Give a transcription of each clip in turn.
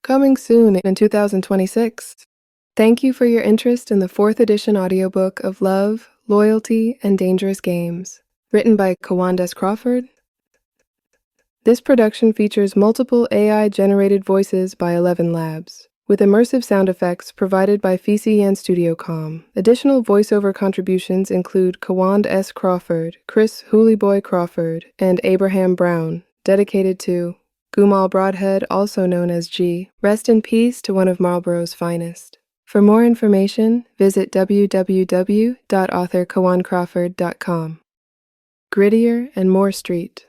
Coming soon in 2026. Thank you for your interest in the 4th edition audiobook of Love, Loyalty, and Dangerous Games, written by Kawand Crawford. This production features multiple AI-generated voices by 11 Labs, with immersive sound effects provided by Fisi and StudioCom. Additional voiceover contributions include Kawand S. Crawford, Chris Hooleyboy Crawford, and Abraham Brown, dedicated to Gumal Broadhead, also known as G. Rest in peace to one of Marlborough's finest. For more information, visit www.authorkawandcrawford.com. Grittier and More Street.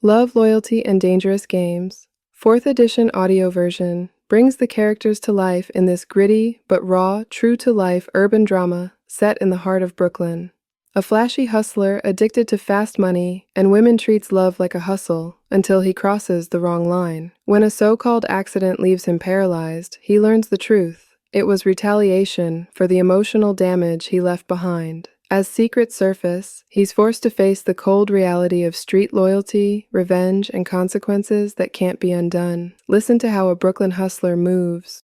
Love, Loyalty, and Dangerous Games, 4th edition audio version, brings the characters to life in this gritty but raw, true-to-life urban drama set in the heart of Brooklyn. A flashy hustler addicted to fast money and women treats love like a hustle until he crosses the wrong line. When a so-called accident leaves him paralyzed, he learns the truth. It was retaliation for the emotional damage he left behind. As secrets surface, he's forced to face the cold reality of street loyalty, revenge, and consequences that can't be undone. Listen to how a Brooklyn hustler moves.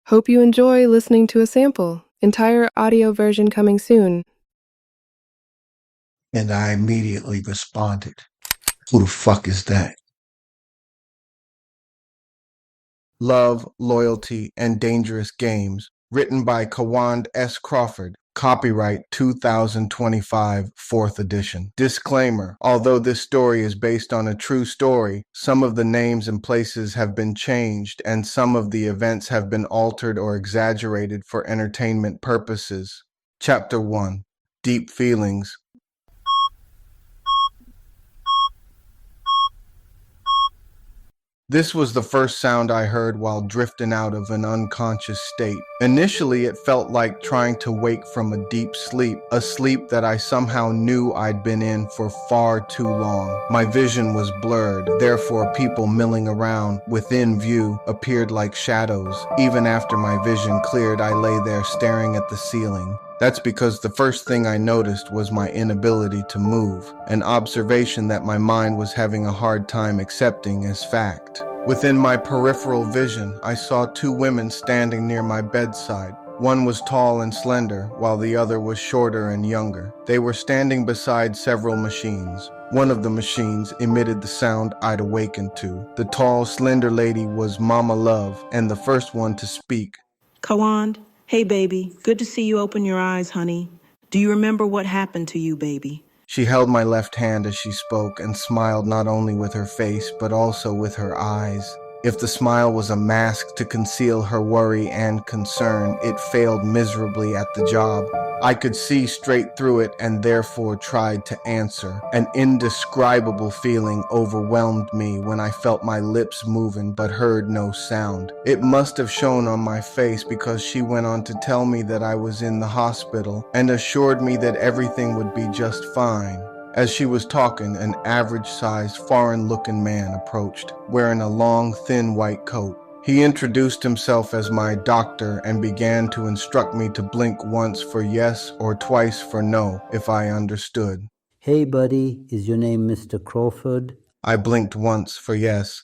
Hope you enjoy listening to a sample. Entire audio version coming soon. And I immediately responded, "Who the fuck is that?" Love, Loyalty, and Dangerous Games, written by Kawand S. Crawford. Copyright 2025, 4th edition. Disclaimer: although this story is based on a true story, some of the names and places have been changed and some of the events have been altered or exaggerated for entertainment purposes. Chapter 1. Deep Feelings. This was the first sound I heard while drifting out of an unconscious state. Initially, it felt like trying to wake from a deep sleep, a sleep that I somehow knew I'd been in for far too long. My vision was blurred, therefore people milling around within view appeared like shadows. Even after my vision cleared, I lay there staring at the ceiling. That's because the first thing I noticed was my inability to move, an observation that my mind was having a hard time accepting as fact. Within my peripheral vision, I saw two women standing near my bedside. One was tall and slender, while the other was shorter and younger. They were standing beside several machines. One of the machines emitted the sound I'd awakened to. The tall, slender lady was Mama Love, and the first one to speak. Kawand, hey baby, good to see you open your eyes, honey. Do you remember what happened to you, baby? She held my left hand as she spoke and smiled not only with her face but also with her eyes. If the smile was a mask to conceal her worry and concern, it failed miserably at the job. I could see straight through it and therefore tried to answer. An indescribable feeling overwhelmed me when I felt my lips moving but heard no sound. It must have shown on my face because she went on to tell me that I was in the hospital and assured me that everything would be just fine. As she was talking, an average-sized, foreign-looking man approached, wearing a long, thin white coat. He introduced himself as my doctor and began to instruct me to blink once for yes or twice for no, if I understood. Hey buddy, is your name Mr. Crawford? I blinked once for yes.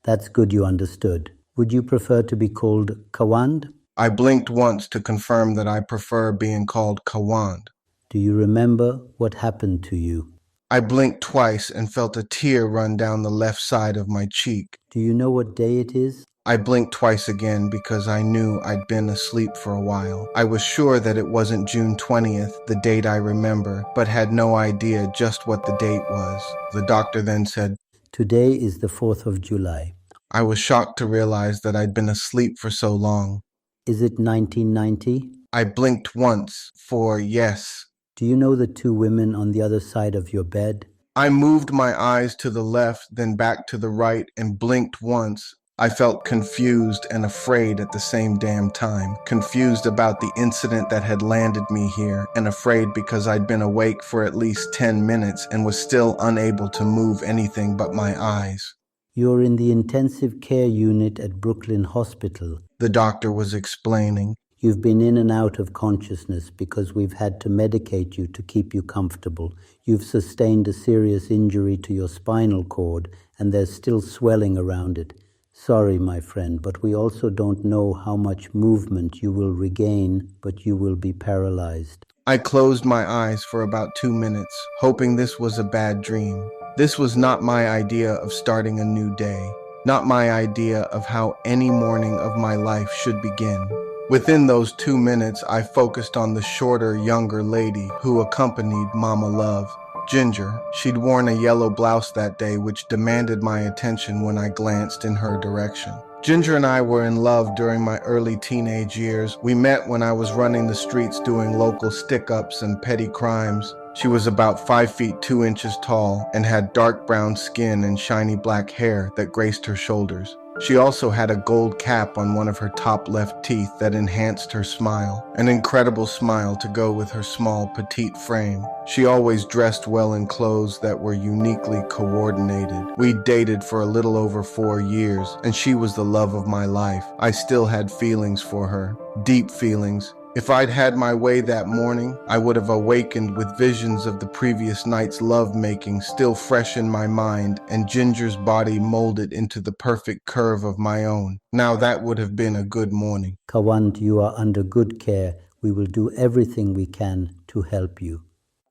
That's good you understood. Would you prefer to be called Kawand? I blinked once to confirm that I prefer being called Kawand. Do you remember what happened to you? I blinked twice and felt a tear run down the left side of my cheek. Do you know what day it is? I blinked twice again because I knew I'd been asleep for a while. I was sure that it wasn't June 20th, the date I remember, but had no idea just what the date was. The doctor then said, Today is the 4th of July. I was shocked to realize that I'd been asleep for so long. Is it 1990? I blinked once for yes. Do you know the two women on the other side of your bed? I moved my eyes to the left, then back to the right, and blinked once. I felt confused and afraid at the same damn time. Confused about the incident that had landed me here, and afraid because I'd been awake for at least 10 minutes and was still unable to move anything but my eyes. You're in the intensive care unit at Brooklyn Hospital, the doctor was explaining. You've been in and out of consciousness because we've had to medicate you to keep you comfortable. You've sustained a serious injury to your spinal cord, and there's still swelling around it. Sorry, my friend, but we also don't know how much movement you will regain, but you will be paralyzed. I closed my eyes for about 2 minutes, hoping this was a bad dream. This was not my idea of starting a new day, not my idea of how any morning of my life should begin. Within those 2 minutes, I focused on the shorter, younger lady who accompanied Mama Love. Ginger. She'd worn a yellow blouse that day, which demanded my attention when I glanced in her direction. Ginger and I were in love during my early teenage years. We met when I was running the streets doing local stick-ups and petty crimes. She was about 5 feet 2 inches tall and had dark brown skin and shiny black hair that graced her shoulders. She also had a gold cap on one of her top left teeth that enhanced her smile, an incredible smile to go with her small, petite frame. She always dressed well in clothes that were uniquely coordinated. We dated for a little over 4 years, and she was the love of my life. I still had feelings for her, deep feelings. If I'd had my way that morning, I would have awakened with visions of the previous night's lovemaking still fresh in my mind, and Ginger's body molded into the perfect curve of my own. Now that would have been a good morning. Kawand, you are under good care. We will do everything we can to help you,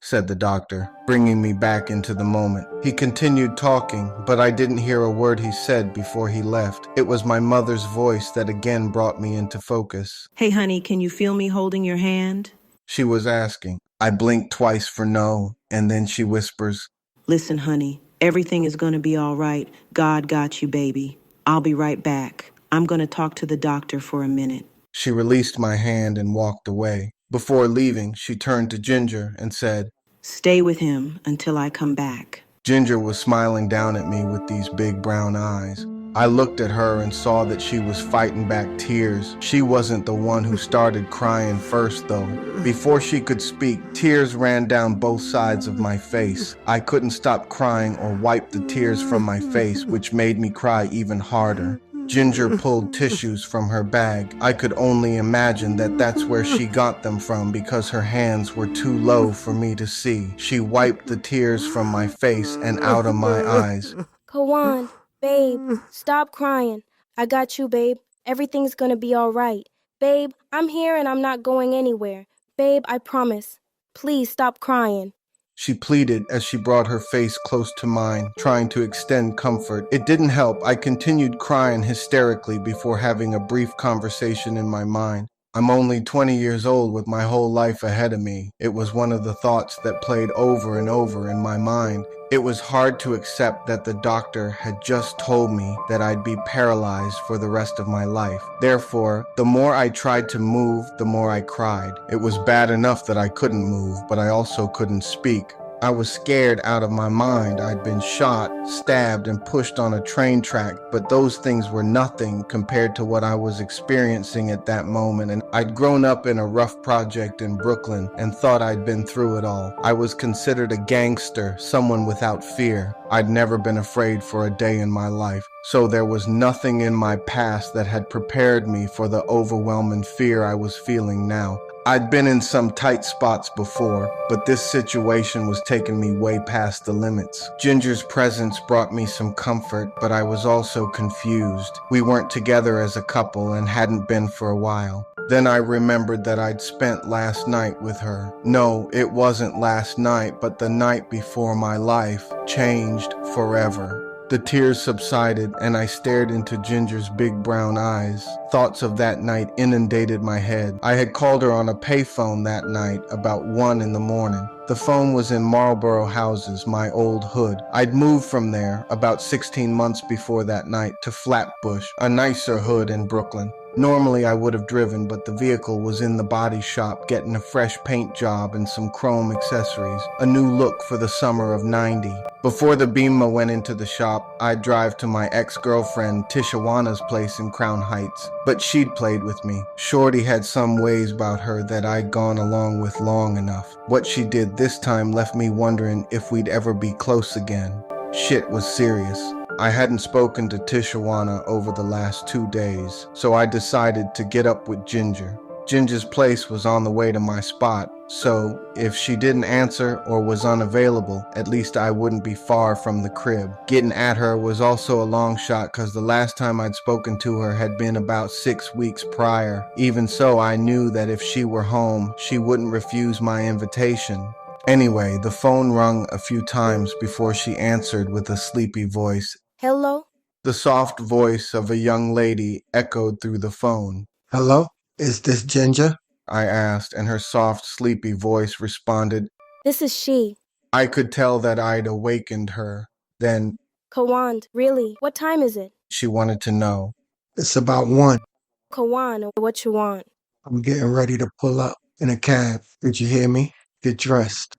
said the doctor, bringing me back into the moment. He continued talking, but I didn't hear a word he said before he left. It was my mother's voice that again brought me into focus. Hey, honey, can you feel me holding your hand? She was asking. I blinked twice for no, and then she whispers, Listen, honey, everything is going to be all right. God got you, baby. I'll be right back. I'm going to talk to the doctor for a minute. She released my hand and walked away. Before leaving, she turned to Ginger and said, Stay with him until I come back. Ginger was smiling down at me with these big brown eyes. I looked at her and saw that she was fighting back tears. She wasn't the one who started crying first, though. Before she could speak, tears ran down both sides of my face. I couldn't stop crying or wipe the tears from my face, which made me cry even harder. Ginger pulled tissues from her bag. I could only imagine that that's where she got them from because her hands were too low for me to see. She wiped the tears from my face and out of my eyes. Kawand, babe, stop crying. I got you, babe. Everything's gonna be all right. Babe, I'm here and I'm not going anywhere. Babe, I promise. Please stop crying. She pleaded as she brought her face close to mine, trying to extend comfort. It didn't help. I continued crying hysterically before having a brief conversation in my mind. I'm only 20 years old with my whole life ahead of me. It was one of the thoughts that played over and over in my mind. It was hard to accept that the doctor had just told me that I'd be paralyzed for the rest of my life. Therefore, the more I tried to move, the more I cried. It was bad enough that I couldn't move, but I also couldn't speak. I was scared out of my mind. I'd been shot, stabbed, and pushed on a train track, but those things were nothing compared to what I was experiencing at that moment. And I'd grown up in a rough project in Brooklyn and thought I'd been through it all. I was considered a gangster, someone without fear. I'd never been afraid for a day in my life. So there was nothing in my past that had prepared me for the overwhelming fear I was feeling now. I'd been in some tight spots before, but this situation was taking me way past the limits. Ginger's presence brought me some comfort, but I was also confused. We weren't together as a couple and hadn't been for a while. Then I remembered that I'd spent last night with her. No, it wasn't last night, but the night before my life changed forever. The tears subsided, and I stared into Ginger's big brown eyes. Thoughts of that night inundated my head. I had called her on a payphone that night about 1 in the morning. The phone was in Marlboro Houses, my old hood. I'd moved from there about 16 months before that night to Flatbush, a nicer hood in Brooklyn. Normally I would have driven, but the vehicle was in the body shop getting a fresh paint job and some chrome accessories, a new look for the summer of '90. Before the Beamer went into the shop, I'd drive to my ex-girlfriend Tishawana's place in Crown Heights, but she'd played with me. Shorty had some ways about her that I'd gone along with long enough. What she did this time left me wondering if we'd ever be close again. Shit was serious. I hadn't spoken to Tishawana over the last 2 days, so I decided to get up with Ginger. Ginger's place was on the way to my spot, so if she didn't answer or was unavailable, at least I wouldn't be far from the crib. Getting at her was also a long shot because the last time I'd spoken to her had been about 6 weeks prior. Even so, I knew that if she were home, she wouldn't refuse my invitation. Anyway, the phone rung a few times before she answered with a sleepy voice. Hello? The soft voice of a young lady echoed through the phone. Hello? Is this Ginger? I asked, and her soft, sleepy voice responded. This is she. I could tell that I'd awakened her. Then Kawand, really? What time is it? she wanted to know. It's about 1. Kawand, what you want? I'm getting ready to pull up in a cab. Did you hear me? Get dressed.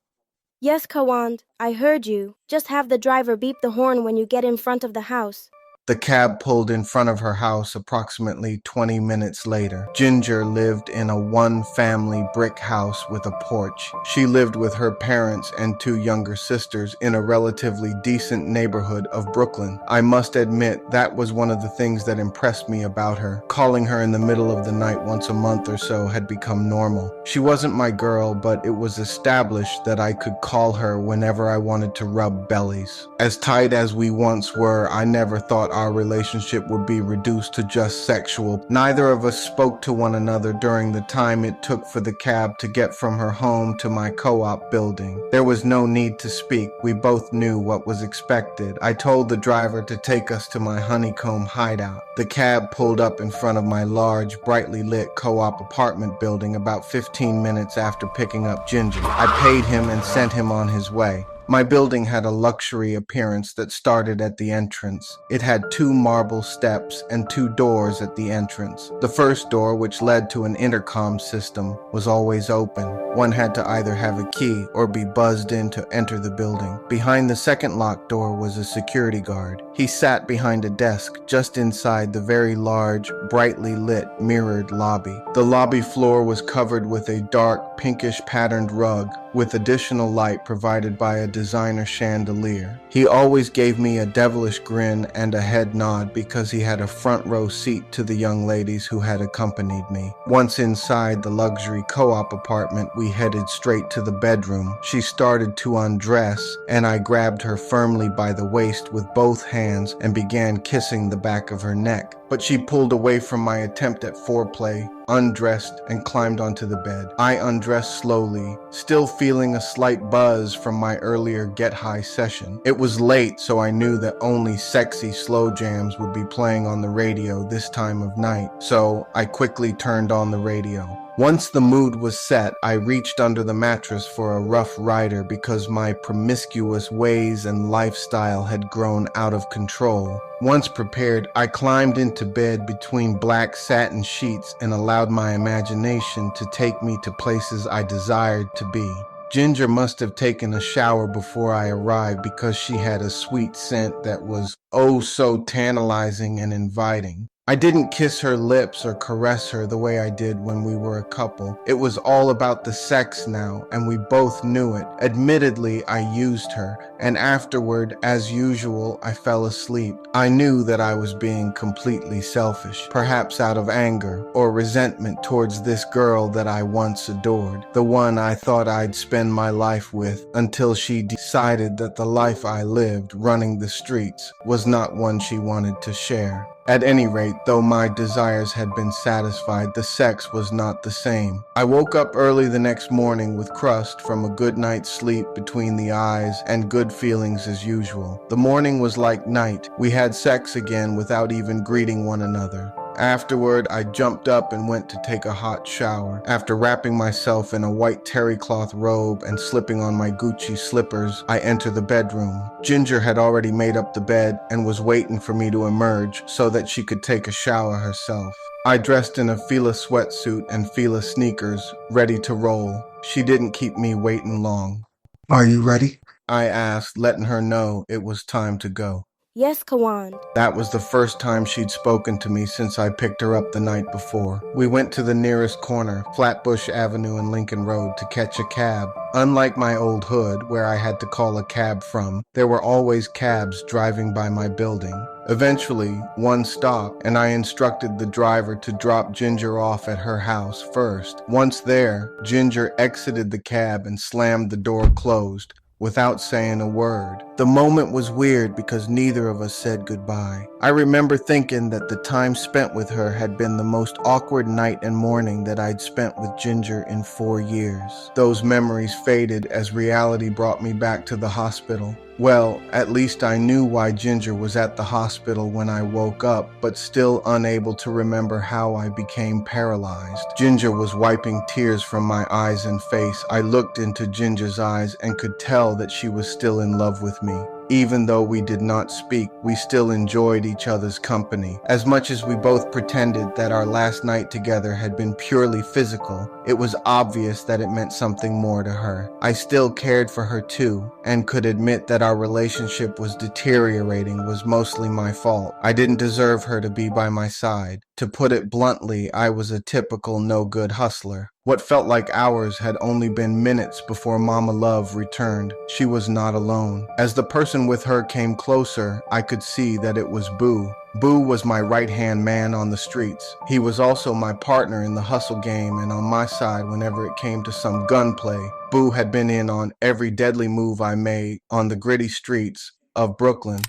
Yes, Kawand, I heard you. Just have the driver beep the horn when you get in front of the house. The cab pulled in front of her house approximately 20 minutes later. Ginger lived in a one-family brick house with a porch. She lived with her parents and 2 younger sisters in a relatively decent neighborhood of Brooklyn. I must admit that was one of the things that impressed me about her. Calling her in the middle of the night once a month or so had become normal. She wasn't my girl, but it was established that I could call her whenever I wanted to rub bellies. As tight as we once were, I never thought our relationship would be reduced to just sexual. Neither of us spoke to one another during the time it took for the cab to get from her home to my co-op building. There was no need to speak. We both knew what was expected. I told the driver to take us to my honeycomb hideout. The cab pulled up in front of my large, brightly lit co-op apartment building about 15 minutes after picking up Ginger. I paid him and sent him on his way. My building had a luxury appearance that started at the entrance. It had 2 marble steps and 2 doors at the entrance. The first door, which led to an intercom system, was always open. One had to either have a key or be buzzed in to enter the building. Behind the second locked door was a security guard. He sat behind a desk just inside the very large, brightly lit, mirrored lobby. The lobby floor was covered with a dark, pinkish patterned rug, with additional light provided by a designer chandelier. He always gave me a devilish grin and a head nod because he had a front row seat to the young ladies who had accompanied me. Once inside the luxury co-op apartment, we headed straight to the bedroom. She started to undress, and I grabbed her firmly by the waist with both hands and began kissing the back of her neck. But she pulled away from my attempt at foreplay, undressed, and climbed onto the bed. I undressed slowly, still feeling a slight buzz from my earlier Get High session. It was late, so I knew that only sexy slow jams would be playing on the radio this time of night, so I quickly turned on the radio. Once the mood was set, I reached under the mattress for a Rough Rider because my promiscuous ways and lifestyle had grown out of control. Once prepared, I climbed into bed between black satin sheets and allowed my imagination to take me to places I desired to be. Ginger must have taken a shower before I arrived because she had a sweet scent that was oh so tantalizing and inviting. I didn't kiss her lips or caress her the way I did when we were a couple. It was all about the sex now, and we both knew it. Admittedly, I used her, and afterward, as usual, I fell asleep. I knew that I was being completely selfish, perhaps out of anger or resentment towards this girl that I once adored, the one I thought I'd spend my life with, until she decided that the life I lived running the streets was not one she wanted to share. At any rate, though my desires had been satisfied, the sex was not the same. I woke up early the next morning with crust from a good night's sleep between the eyes and good feelings as usual. The morning was like night. We had sex again without even greeting one another. Afterward, I jumped up and went to take a hot shower. After wrapping myself in a white terry cloth robe and slipping on my Gucci slippers, I entered the bedroom. Ginger had already made up the bed and was waiting for me to emerge so that she could take a shower herself. I dressed in a Fila sweatsuit and Fila sneakers, ready to roll. She didn't keep me waiting long. Are you ready? I asked, letting her know it was time to go. Yes, Kawand. That was the first time she'd spoken to me since I picked her up the night before. We went to the nearest corner, Flatbush Avenue and Lincoln Road, to catch a cab. Unlike my old hood, where I had to call a cab from, there were always cabs driving by my building. Eventually, one stopped, and I instructed the driver to drop Ginger off at her house first. Once there, Ginger exited the cab and slammed the door closed without saying a word. The moment was weird because neither of us said goodbye. I remember thinking that the time spent with her had been the most awkward night and morning that I'd spent with Ginger in 4 years. Those memories faded as reality brought me back to the hospital. Well, at least I knew why Ginger was at the hospital when I woke up, but still unable to remember how I became paralyzed. Ginger was wiping tears from my eyes and face. I looked into Ginger's eyes and could tell that she was still in love with me. Even though we did not speak, we still enjoyed each other's company. As much as we both pretended that our last night together had been purely physical, it was obvious that it meant something more to her. I still cared for her too, and could admit that our relationship was deteriorating was mostly my fault. I didn't deserve her to be by my side. To put it bluntly, I was a typical no-good hustler. What felt like hours had only been minutes before Mama Love returned. She was not alone. As the person with her came closer, I could see that it was Boo. Boo was my right-hand man on the streets. He was also my partner in the hustle game and on my side whenever it came to some gunplay. Boo had been in on every deadly move I made on the gritty streets of Brooklyn.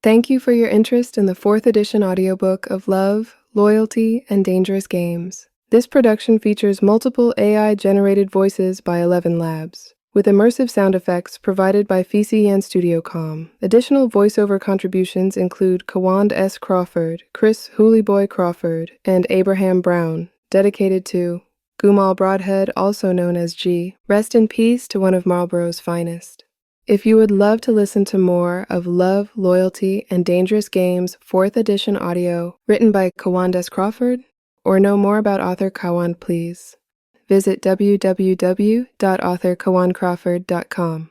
Thank you for your interest in the 4th edition audiobook of Love, Loyalty, and Dangerous Games. This production features multiple AI-generated voices by 11 Labs, with immersive sound effects provided by Fisi and StudioCom. Additional voiceover contributions include Kawand S. Crawford, Chris Hooleyboy Crawford, and Abraham Brown, dedicated to Gumal Broadhead, also known as G. Rest in peace to one of Marlborough's finest. If you would love to listen to more of Love, Loyalty, and Dangerous Games 4th edition audio written by Kawand S. Crawford, or know more about author Kawand, please visit www.authorkawandcrawford.com.